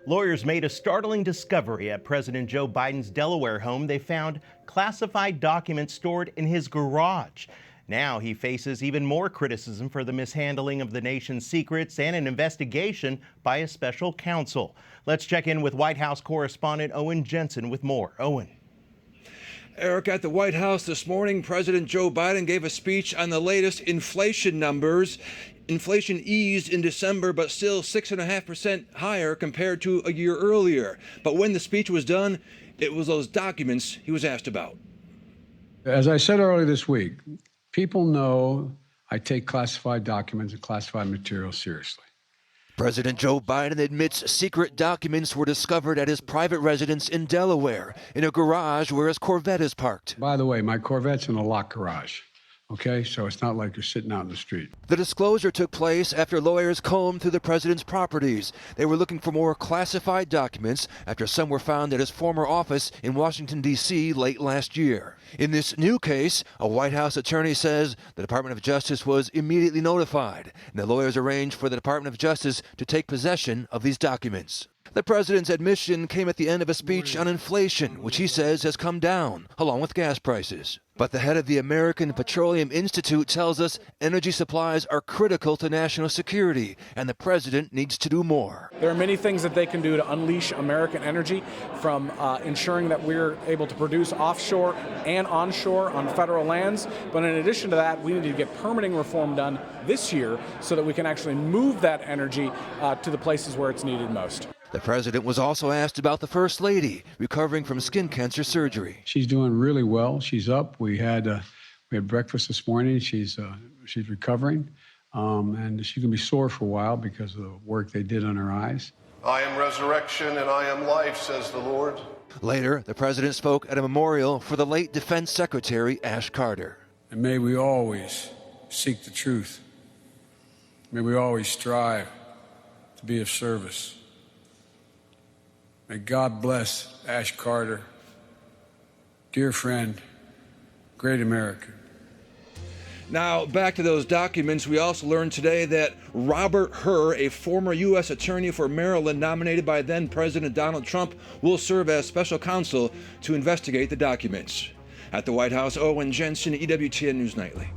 Lawyers made a startling discovery at President Joe Biden's Delaware home. They found classified documents stored in his garage. Now he faces even more criticism for the mishandling of the nation's secrets and an investigation by a special counsel. Let's check in with White House correspondent Owen Jensen with more. Owen. Eric, at the White House this morning, President Joe Biden gave a speech on the latest inflation numbers. Inflation eased in December, but still 6.5% higher compared to a year earlier. But when the speech was done, it was those documents he was asked about. As I said earlier this week, people know I take classified documents and classified material seriously. President Joe Biden admits secret documents were discovered at his private residence in Delaware, in a garage where his Corvette is parked. By the way, my Corvette's in a locked garage. Okay, so it's not like you're sitting out in the street. The disclosure took place after lawyers combed through the president's properties. They were looking for more classified documents after some were found at his former office in Washington, D.C. late last year. In this new case, a White House attorney says the Department of Justice was immediately notified, and the lawyers arranged for the Department of Justice to take possession of these documents. The president's admission came at the end of a speech on inflation, which he says has come down, along with gas prices. But the head of the American Petroleum Institute tells us energy supplies are critical to national security, and the president needs to do more. There are many things that they can do to unleash American energy, from ensuring that we're able to produce offshore and onshore on federal lands. But in addition to that, we need to get permitting reform done this year so that we can actually move that energy to the places where it's needed most. The president was also asked about the First Lady recovering from skin cancer surgery. She's doing really well. She's up. We had breakfast this morning. She's recovering, and she's gonna be sore for a while because of the work they did on her eyes. I am resurrection and I am life, says the Lord. Later, the president spoke at a memorial for the late Defense Secretary Ash Carter. And may we always seek the truth. May we always strive to be of service. May God bless Ash Carter, dear friend, great American. Now, back to those documents, we also learned today that Robert Hur, a former U.S. attorney for Maryland nominated by then-President Donald Trump, will serve as special counsel to investigate the documents. At the White House, Owen Jensen, EWTN News Nightly.